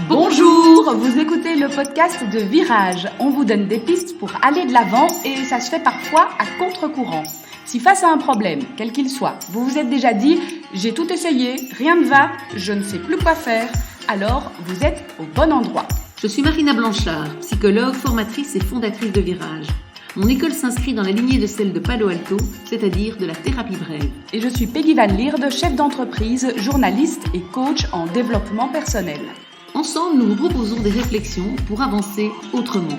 Bonjour, vous écoutez le podcast de Virage. On vous donne des pistes pour aller de l'avant et ça se fait parfois à contre-courant. Si face à un problème, quel qu'il soit, vous vous êtes déjà dit « j'ai tout essayé, rien ne va, je ne sais plus quoi faire », alors vous êtes au bon endroit. Je suis Marina Blanchard, psychologue, formatrice et fondatrice de Virage. Mon école s'inscrit dans la lignée de celle de Palo Alto, c'est-à-dire de la thérapie brève. Et je suis Peggy Van Lierde, chef d'entreprise, journaliste et coach en développement personnel. Ensemble, nous vous proposons des réflexions pour avancer autrement.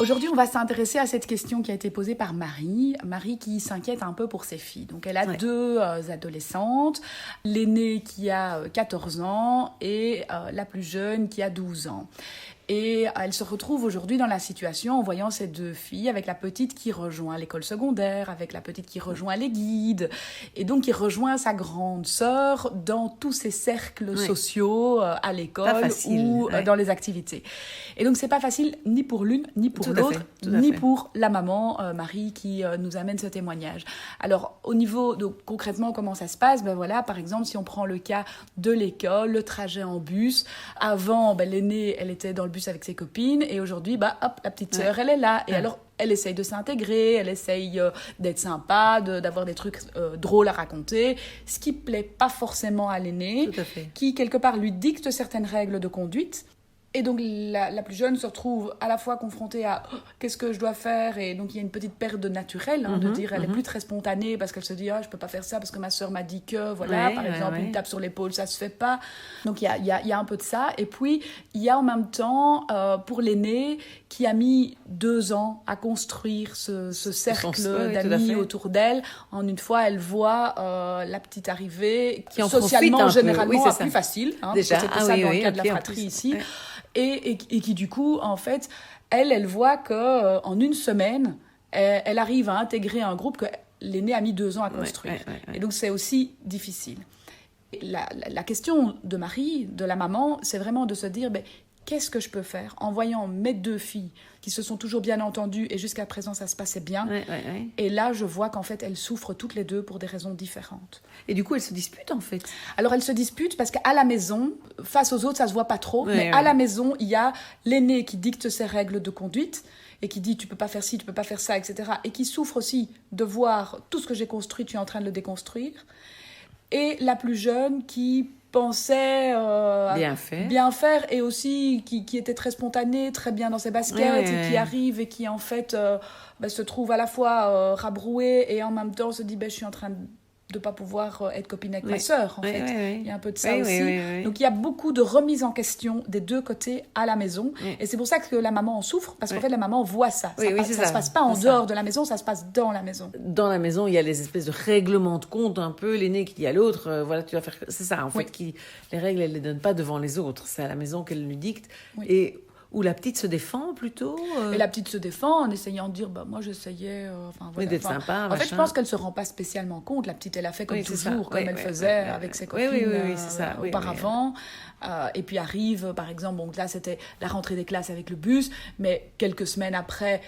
Aujourd'hui, on va s'intéresser à cette question qui a été posée par Marie. Marie qui s'inquiète un peu pour ses filles. Donc, elle a deux adolescentes. L'aînée qui a 14 ans et la plus jeune qui a 12 ans. Et elle se retrouve aujourd'hui dans la situation en voyant ces deux filles avec la petite qui rejoint l'école secondaire, avec la petite qui rejoint les guides, et donc qui rejoint sa grande sœur dans tous ces cercles sociaux à l'école ou dans les activités. Et donc c'est pas facile ni pour l'une ni pour l'autre, ni pour la maman Marie qui nous amène ce témoignage. Alors au niveau de concrètement comment ça se passe, ben voilà, par exemple si on prend le cas de l'école, le trajet en bus, avant l'aînée elle était dans le bus avec ses copines et aujourd'hui la petite sœur elle est là et alors elle essaye de s'intégrer, elle essaye d'être sympa, d'avoir des trucs drôles à raconter, ce qui plaît pas forcément à l'aînée, qui quelque part lui dicte certaines règles de conduite. Et donc la plus jeune se retrouve à la fois confrontée à qu'est-ce que je dois faire, et donc il y a une petite perte de naturel, de dire elle est plus très spontanée parce qu'elle se dit je peux pas faire ça parce que ma sœur m'a dit que par exemple une tape sur l'épaule ça se fait pas, donc il y a un peu de ça. Et puis il y a en même temps pour l'aînée qui a mis 2 ans à construire ce cercle d'amis autour d'elle, en une fois elle voit la petite arriver qui socialement généralement plus facile, déjà parce que c'était ça dans le cas de la fratrie ici. Et qui du coup en fait elle voit que en une semaine elle arrive à intégrer un groupe que l'aîné a mis 2 ans à construire. Et donc c'est aussi difficile. La question de Marie, de la maman, c'est vraiment de se dire qu'est-ce que je peux faire en voyant mes 2 filles qui se sont toujours bien entendues et jusqu'à présent ça se passait bien. Et là je vois qu'en fait elles souffrent toutes les 2 pour des raisons différentes. Et du coup elles se disputent en fait. Alors elles se disputent parce qu'à la maison, face aux autres ça se voit pas trop, mais à la maison il y a l'aîné qui dicte ses règles de conduite et qui dit tu peux pas faire ci, tu peux pas faire ça, etc. Et qui souffre aussi de voir tout ce que j'ai construit, tu es en train de le déconstruire. Et la plus jeune qui pensait bien faire et aussi qui était très spontanée, très bien dans ses baskets et qui arrive et qui en fait se trouve à la fois rabrouée et en même temps se dit je suis en train de pas pouvoir être copine avec ma sœur en fait. Il y a un peu de ça aussi. Donc il y a beaucoup de remise en question des 2 côtés à la maison et c'est pour ça que la maman en souffre parce qu'en fait la maman voit ça. Ça se passe pas en dehors de la maison, ça se passe dans la maison. Dans la maison, il y a les espèces de règlements de compte un peu, l'aîné qui dit à l'autre voilà, tu vas faire, c'est ça en fait les règles elle les donne pas devant les autres, c'est à la maison qu'elle lui dicte. Et où la petite se défend plutôt Et la petite se défend en essayant de dire moi j'essayais d'être sympa. En fait je pense qu'elle se rend pas spécialement compte. La petite elle a fait comme toujours, comme elle faisait avec ses copines auparavant. Et puis arrive par exemple, donc là c'était la rentrée des classes avec le bus, mais quelques semaines après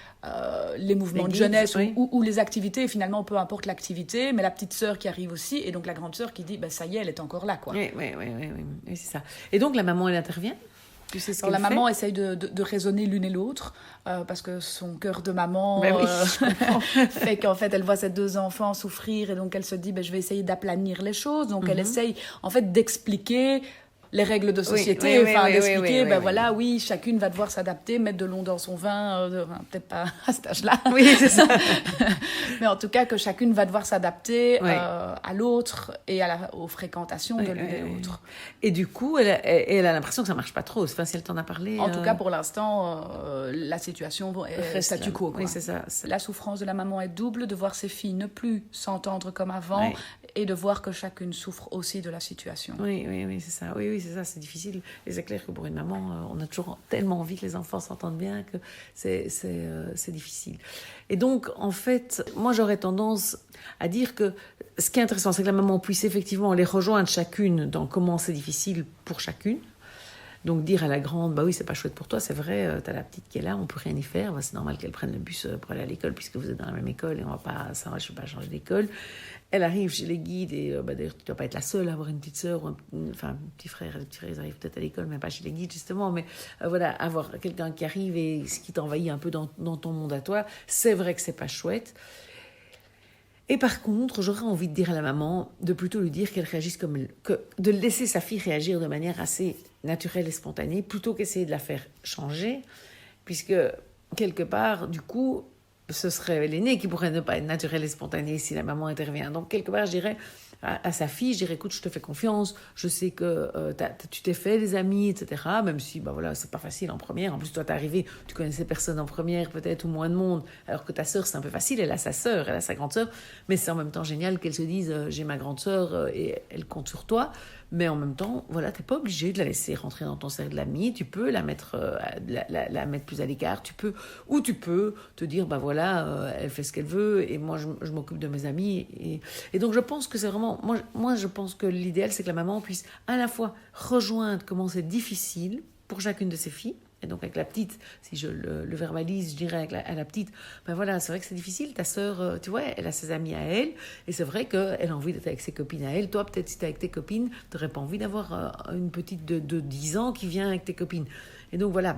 les mouvements de jeunesse ou les activités, finalement peu importe l'activité, mais la petite sœur qui arrive aussi et donc la grande sœur qui dit ça y est elle est encore là quoi. Oui, c'est ça. Et donc la maman elle intervient. Alors la maman essaye de raisonner l'une et l'autre parce que son cœur de maman fait qu'en fait elle voit ses 2 enfants souffrir et donc elle se dit je vais essayer d'aplanir les choses, donc elle essaye en fait d'expliquer les règles de société, d'expliquer, chacune va devoir s'adapter, mettre de l'eau dans son vin, peut-être pas à cet âge-là. Oui, c'est ça. Mais en tout cas, que chacune va devoir s'adapter à l'autre et aux fréquentations de l'une et l'autre. Et du coup, elle a l'impression que ça marche pas trop. Enfin, si elle t'en a parlé. En tout cas, pour l'instant, la situation est statu quo. Quoi. Oui, c'est ça. La souffrance de la maman est double, de voir ses filles ne plus s'entendre comme avant et de voir que chacune souffre aussi de la situation. Oui, c'est ça. Oui, c'est ça, c'est difficile. Et c'est clair que pour une maman, on a toujours tellement envie que les enfants s'entendent bien que c'est difficile. Et donc, en fait, moi, j'aurais tendance à dire que ce qui est intéressant, c'est que la maman puisse effectivement les rejoindre chacune dans comment c'est difficile pour chacune. Donc dire à la grande, bah oui, c'est pas chouette pour toi, c'est vrai, t'as la petite qui est là, on peut rien y faire, bah, c'est normal qu'elle prenne le bus pour aller à l'école puisque vous êtes dans la même école et je vais pas changer d'école. Elle arrive chez les guides et d'ailleurs tu dois pas être la seule à avoir une petite sœur ou un petit frère. Les petits frères ils arrivent peut-être à l'école mais pas chez les guides justement, mais voilà, avoir quelqu'un qui arrive et ce qui t'envahit un peu dans ton monde à toi, c'est vrai que c'est pas chouette. Et par contre, j'aurais envie de dire à la maman de plutôt lui dire qu'elle réagisse de laisser sa fille réagir de manière assez naturelle et spontanée, plutôt qu'essayer de la faire changer, puisque quelque part, du coup, ce serait l'aîné qui pourrait ne pas être naturel et spontané si la maman intervient. Donc, quelque part, je dirais à sa fille, je dirais, écoute, je te fais confiance, je sais que tu t'es fait des amis, etc. Même si, bah voilà, c'est pas facile en première. En plus, toi, t'es arrivé, tu connaissais personne en première, peut-être, ou moins de monde, alors que ta sœur, c'est un peu facile, elle a sa sœur, elle a sa grande sœur, mais c'est en même temps génial qu'elle se dise, j'ai ma grande sœur et elle compte sur toi. Mais en même temps, voilà, t'es pas obligé de la laisser rentrer dans ton cercle d'amis. Tu peux la mettre, la mettre plus à l'écart. Tu peux te dire, bah voilà, elle fait ce qu'elle veut et moi je m'occupe de mes amis. Et donc je pense que c'est vraiment, moi je pense que l'idéal c'est que la maman puisse à la fois rejoindre comment c'est difficile pour chacune de ses filles. Et donc avec la petite, si je le verbalise, je dirais à la petite, ben voilà, c'est vrai que c'est difficile, ta sœur, tu vois, elle a ses amis à elle, et c'est vrai qu'elle a envie d'être avec ses copines à elle. Toi, peut-être si t'es avec tes copines, t'aurais pas envie d'avoir une petite de 10 ans qui vient avec tes copines. Et donc voilà,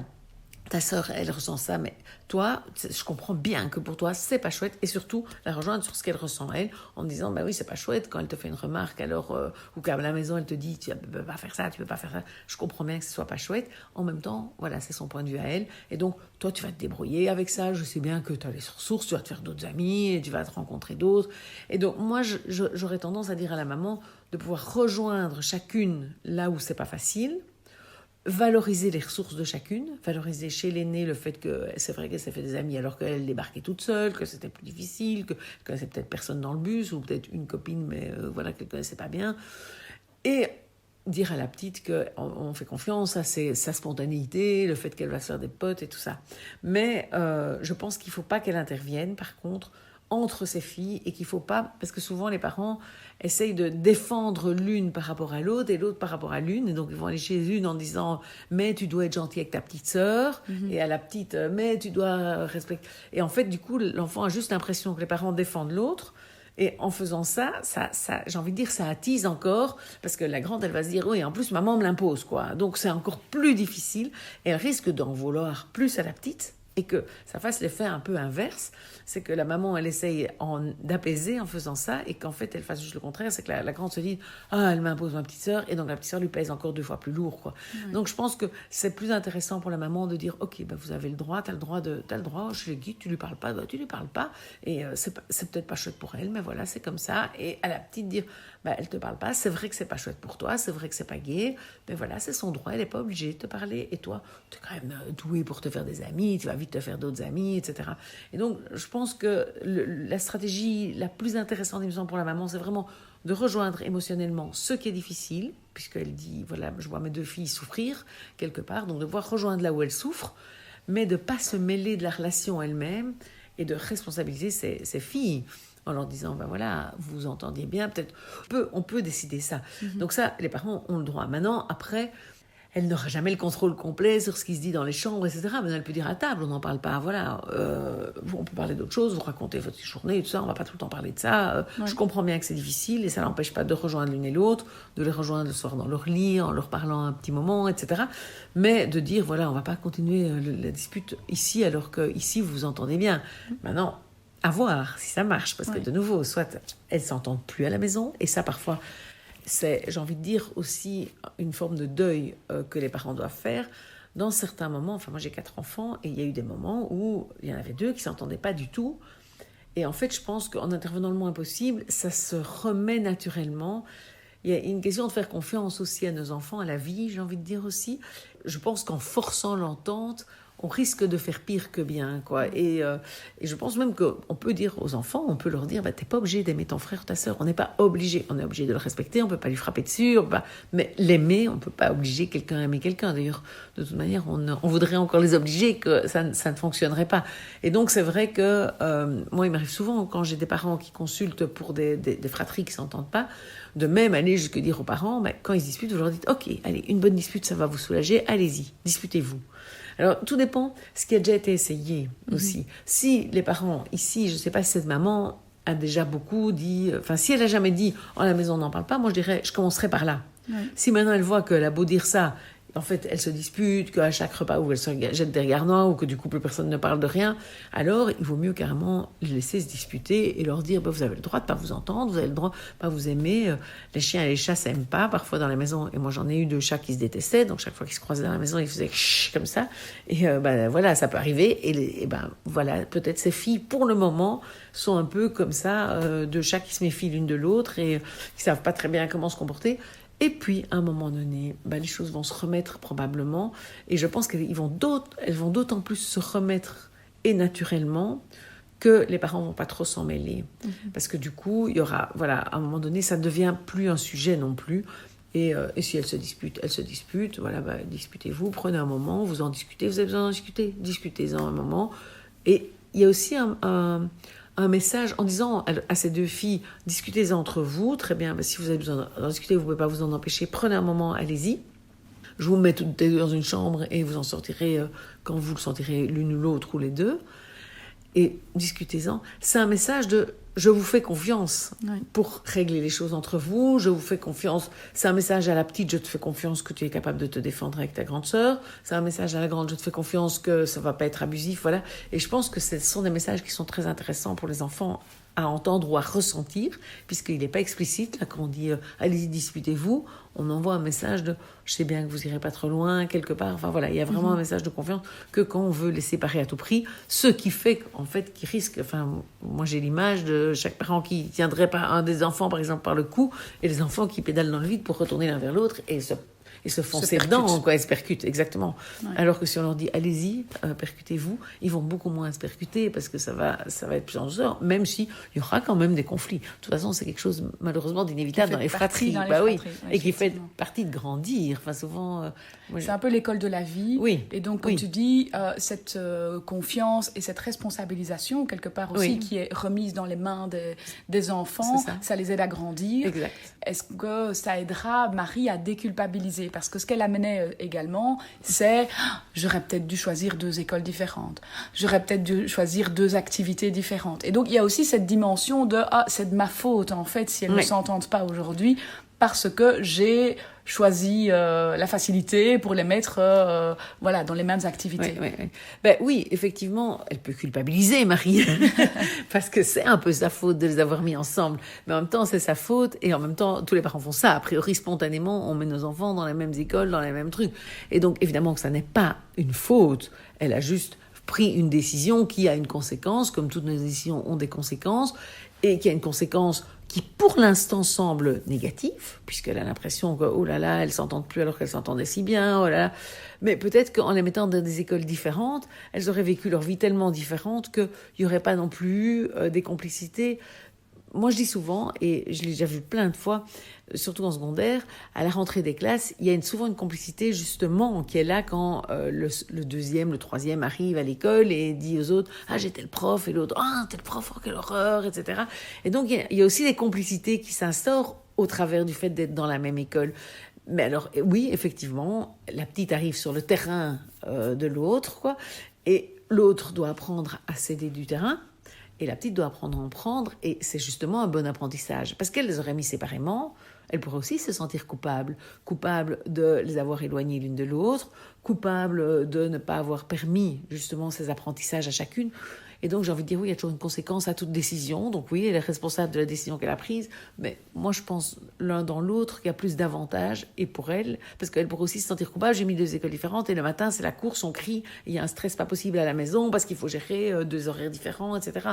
ta sœur, elle ressent ça, mais toi, je comprends bien que pour toi, c'est pas chouette, et surtout la rejoindre sur ce qu'elle ressent elle, en disant, bah oui, c'est pas chouette quand elle te fait une remarque, alors, ou qu'à la maison, elle te dit, tu peux pas faire ça, tu peux pas faire ça, je comprends bien que ce soit pas chouette, en même temps, voilà, c'est son point de vue à elle, et donc, toi, tu vas te débrouiller avec ça, je sais bien que tu as les ressources, tu vas te faire d'autres amis, et tu vas te rencontrer d'autres, et donc, moi, j'aurais tendance à dire à la maman de pouvoir rejoindre chacune là où c'est pas facile, valoriser les ressources de chacune, valoriser chez l'aînée le fait que c'est vrai qu'elle s'est fait des amis alors qu'elle débarquait toute seule, que c'était plus difficile, que connaissait peut-être personne dans le bus ou peut-être une copine mais voilà qu'elle connaissait pas bien, et dire à la petite qu'on fait confiance à sa spontanéité, le fait qu'elle va se faire des potes et tout ça. Mais je pense qu'il faut pas qu'elle intervienne par contre entre ses filles et qu'il faut pas, parce que souvent les parents essayent de défendre l'une par rapport à l'autre et l'autre par rapport à l'une, et donc ils vont aller chez une en disant mais tu dois être gentil avec ta petite sœur, et à la petite mais tu dois respecter, et en fait du coup l'enfant a juste l'impression que les parents défendent l'autre. Et en faisant ça, j'ai envie de dire, ça attise encore, parce que la grande, elle va se dire, oui, en plus, maman me l'impose, quoi. Donc, c'est encore plus difficile, et elle risque d'en vouloir plus à la petite, et que ça fasse l'effet un peu inverse, c'est que la maman, elle essaye d'apaiser en faisant ça, et qu'en fait, elle fasse juste le contraire, c'est que la grande se dit « Ah, elle m'impose ma petite sœur », et donc la petite sœur lui pèse encore 2 fois plus lourd, quoi. Ouais. Donc, je pense que c'est plus intéressant pour la maman de dire « Ok, bah, vous avez le droit, t'as le droit, je le guide, tu lui parles pas, bah, tu lui parles pas, et c'est peut-être pas chouette pour elle, mais voilà, c'est comme ça. » Et à la petite dire bah, « Elle te parle pas, c'est vrai que c'est pas chouette pour toi, c'est vrai que c'est pas gai, mais voilà, c'est son droit, elle est pas obligée de te parler, et toi, t'es quand même douée pour te faire des amis, tu vas vite te faire d'autres amis, etc. » Et donc, je pense que la stratégie la plus intéressante, il me semble, pour la maman, c'est vraiment de rejoindre émotionnellement ce qui est difficile, puisqu'elle dit, voilà, je vois mes 2 filles souffrir quelque part, donc de pouvoir rejoindre là où elles souffrent, mais de ne pas se mêler de la relation elle-même et de responsabiliser ses filles en leur disant, ben voilà, vous vous entendiez bien, peut-être, on peut décider ça. Donc ça, les parents ont le droit. Maintenant, après, elle n'aura jamais le contrôle complet sur ce qui se dit dans les chambres, etc. Mais elle peut dire à table, on n'en parle pas, voilà. On peut parler d'autres choses, vous racontez votre journée et tout ça, on ne va pas tout le temps parler de ça. Ouais. Je comprends bien que c'est difficile et ça n'empêche pas de rejoindre l'une et l'autre, de les rejoindre le soir dans leur lit, en leur parlant un petit moment, etc. Mais de dire, voilà, on ne va pas continuer la dispute ici alors qu'ici vous vous entendez bien. Maintenant, à voir si ça marche, parce que de nouveau, soit elles ne s'entendent plus à la maison, et ça parfois... C'est, j'ai envie de dire, aussi une forme de deuil que les parents doivent faire. Dans certains moments, enfin moi j'ai 4 enfants, et il y a eu des moments où il y en avait 2 qui ne s'entendaient pas du tout. Et en fait, je pense qu'en intervenant le moins possible, ça se remet naturellement. Il y a une question de faire confiance aussi à nos enfants, à la vie, j'ai envie de dire aussi. Je pense qu'en forçant l'entente, on risque de faire pire que bien, quoi. Et je pense même qu'on peut dire aux enfants, on peut leur dire, t'es pas obligé d'aimer ton frère ou ta sœur. On n'est pas obligé. On est obligé de le respecter, on peut pas lui frapper dessus, mais l'aimer, on peut pas obliger quelqu'un à aimer quelqu'un. D'ailleurs, de toute manière, on voudrait encore les obliger, que ça ne fonctionnerait pas. Et donc, c'est vrai que moi, il m'arrive souvent, quand j'ai des parents qui consultent pour des fratries qui s'entendent pas, de même aller jusqu'à dire aux parents, quand ils se disputent, vous leur dites, ok, allez, une bonne dispute, ça va vous soulager, allez-y, disputez-vous. Alors, tout dépend ce qui a déjà été essayé aussi. Si les parents, ici, je ne sais pas si cette maman a déjà beaucoup dit... si elle n'a jamais dit « à la maison, on n'en parle pas », moi, je dirais « je commencerai par là ». Si maintenant, elle voit qu'elle a beau dire ça, en fait, elle se dispute, qu'à chaque repas où elle se jette des regards noirs ou que du coup, plus personne ne parle de rien, alors il vaut mieux carrément les laisser se disputer et leur dire vous avez le droit de ne pas vous entendre, vous avez le droit de ne pas vous aimer. Les chiens et les chats ne s'aiment pas, parfois dans la maison. Et moi, j'en ai eu 2 chats qui se détestaient, donc chaque fois qu'ils se croisaient dans la maison, ils faisaient chut comme ça. Et voilà, ça peut arriver. Et voilà, peut-être ces filles, pour le moment, sont un peu comme ça, 2 chats qui se méfient l'une de l'autre et qui ne savent pas très bien comment se comporter. Et puis, à un moment donné, les choses vont se remettre probablement. Et je pense qu'elles vont d'autant plus se remettre et naturellement que les parents ne vont pas trop s'en mêler. Parce que du coup, il y aura, à un moment donné, ça ne devient plus un sujet non plus. Et si elles se disputent, disputez-vous, prenez un moment, vous en discutez, vous avez besoin d'en discuter, discutez-en un moment. Et il y a aussi un message en disant à ces 2 filles, discutez-en entre vous, très bien, si vous avez besoin d'en discuter, vous ne pouvez pas vous en empêcher, prenez un moment, allez-y. Je vous mets toutes les 2 dans une chambre et vous en sortirez quand vous le sentirez l'une ou l'autre ou les 2. Et discutez-en. C'est un message de je vous fais confiance pour régler les choses entre vous, je vous fais confiance. C'est un message à la petite, je te fais confiance que tu es capable de te défendre avec ta grande sœur. C'est un message à la grande, je te fais confiance que ça ne va pas être abusif, voilà. Et je pense que ce sont des messages qui sont très intéressants pour les enfants à entendre ou à ressentir, puisqu'il n'est pas explicite. Là, quand on dit allez-y, disputez-vous, on envoie un message de je sais bien que vous irez pas trop loin, quelque part. Enfin voilà, il y a vraiment un message de confiance que quand on veut les séparer à tout prix, ce qui fait qu'en fait, qui risque. Enfin, moi j'ai l'image de chaque parent qui tiendrait par un des enfants, par exemple, par le cou, et les enfants qui pédalent dans le vide pour retourner l'un vers l'autre et se foncer dedans, quoi, et se percutent, exactement. Ouais. Alors que si on leur dit, allez-y, percutez-vous, ils vont beaucoup moins se percuter parce que ça va être plus en douceur, même s'il y aura quand même des conflits. De toute façon, c'est quelque chose, malheureusement, d'inévitable dans les fratries. Et qui fait partie de grandir. Enfin, souvent... c'est un peu l'école de la vie. Oui. Et donc, comme tu dis, cette confiance et cette responsabilisation, quelque part aussi, qui est remise dans les mains des enfants, ça les aide à grandir. Exact. Est-ce que ça aidera Marie à déculpabiliser ? Parce que ce qu'elle amenait également, c'est j'aurais peut-être dû choisir 2 écoles différentes. J'aurais peut-être dû choisir 2 activités différentes. Et donc, il y a aussi cette dimension de c'est de ma faute, en fait, si elles ne s'entendent pas aujourd'hui, parce que j'ai choisi la facilité pour les mettre dans les mêmes activités. Oui, effectivement, elle peut culpabiliser, Marie, parce que c'est un peu sa faute de les avoir mis ensemble. Mais en même temps, c'est sa faute, et en même temps, tous les parents font ça. A priori, spontanément, on met nos enfants dans les mêmes écoles, dans les mêmes trucs. Et donc, évidemment que ça n'est pas une faute. Elle a juste pris une décision qui a une conséquence, comme toutes nos décisions ont des conséquences, et qui a une conséquence qui pour l'instant semble négative, puisqu'elle a l'impression que oh là là, elles s'entendent plus alors qu'elles s'entendaient si bien, oh là là. Mais peut-être qu'en les mettant dans des écoles différentes, elles auraient vécu leur vie tellement différente qu'il n'y aurait pas non plus des complicités. Moi, je dis souvent, et je l'ai déjà vu plein de fois, surtout en secondaire, à la rentrée des classes, il y a souvent une complicité justement qui est là quand le 2e, le 3e arrive à l'école et dit aux autres « Ah, j'ai tel prof » et l'autre « Ah, tel prof, oh, quelle horreur », etc. Et donc, il y a aussi des complicités qui s'instaurent au travers du fait d'être dans la même école. Mais alors, oui, effectivement, la petite arrive sur le terrain de l'autre, quoi, et l'autre doit apprendre à céder du terrain. Et la petite doit apprendre à en prendre, et c'est justement un bon apprentissage. Parce qu'elle les aurait mis séparément, elle pourrait aussi se sentir coupable de les avoir éloignées l'une de l'autre, coupable de ne pas avoir permis justement ces apprentissages à chacune. Et donc j'ai envie de dire oui, il y a toujours une conséquence à toute décision, donc oui, elle est responsable de la décision qu'elle a prise, mais moi je pense l'un dans l'autre qu'il y a plus d'avantages, et pour elle, parce qu'elle pourrait aussi se sentir coupable, j'ai mis 2 écoles différentes, et le matin c'est la course, on crie, il y a un stress pas possible à la maison, parce qu'il faut gérer 2 horaires différents, etc.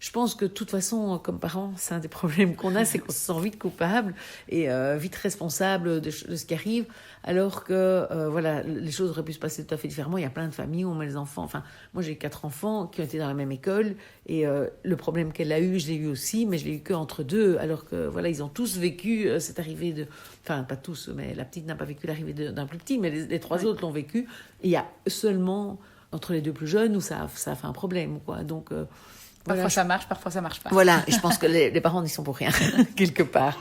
je pense que de toute façon, comme parents, c'est un des problèmes qu'on a, c'est qu'on se sent vite coupable et vite responsable de ce qui arrive, alors que voilà, les choses auraient pu se passer tout à fait différemment. Il y a plein de familles où on met les enfants. Enfin, moi j'ai 4 enfants qui ont été dans la même école et le problème qu'elle a eu, je l'ai eu aussi, mais je l'ai eu qu'entre deux, alors que voilà, ils ont tous vécu cette arrivée de, enfin pas tous, mais la petite n'a pas vécu l'arrivée d'un plus petit, mais les 3 autres l'ont vécu. Et il y a seulement entre les 2 plus jeunes où ça a fait un problème, quoi. Donc parfois ça marche, parfois ça marche pas. Voilà, et je pense que les parents n'y sont pour rien, quelque part.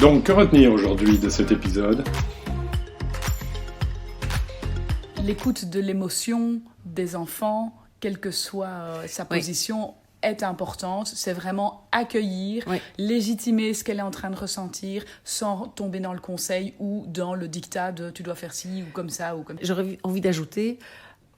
Donc, que retenir aujourd'hui de cet épisode ? L'écoute de l'émotion des enfants, quelle que soit sa position, est importante. C'est vraiment accueillir, légitimer ce qu'elle est en train de ressentir sans tomber dans le conseil ou dans le dictat de tu dois faire ci ou comme ça. J'aurais envie d'ajouter,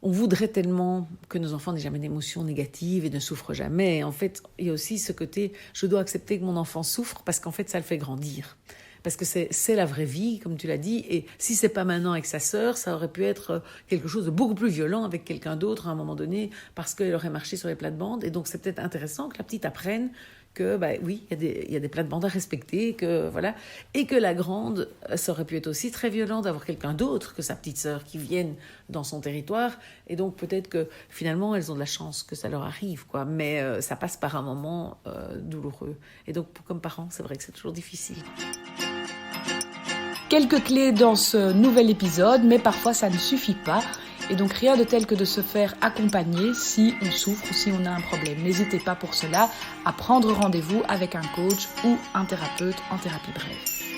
on voudrait tellement que nos enfants n'aient jamais d'émotions négatives et ne souffrent jamais. En fait, il y a aussi ce côté, je dois accepter que mon enfant souffre parce qu'en fait, ça le fait grandir. Parce que c'est la vraie vie, comme tu l'as dit. Et si c'est pas maintenant avec sa sœur, ça aurait pu être quelque chose de beaucoup plus violent avec quelqu'un d'autre à un moment donné, parce qu'elle aurait marché sur les plates-bandes. Et donc, c'est peut-être intéressant que la petite apprenne que, oui, il y a des plates-bandes à respecter, que, voilà. Et que la grande, ça aurait pu être aussi très violent d'avoir quelqu'un d'autre que sa petite sœur qui vienne dans son territoire. Et donc, peut-être que, finalement, elles ont de la chance que ça leur arrive, quoi. Mais ça passe par un moment douloureux. Et donc, comme parents, c'est vrai que c'est toujours difficile. Quelques clés dans ce nouvel épisode, mais parfois ça ne suffit pas. Et donc rien de tel que de se faire accompagner si on souffre ou si on a un problème. N'hésitez pas pour cela à prendre rendez-vous avec un coach ou un thérapeute en thérapie brève.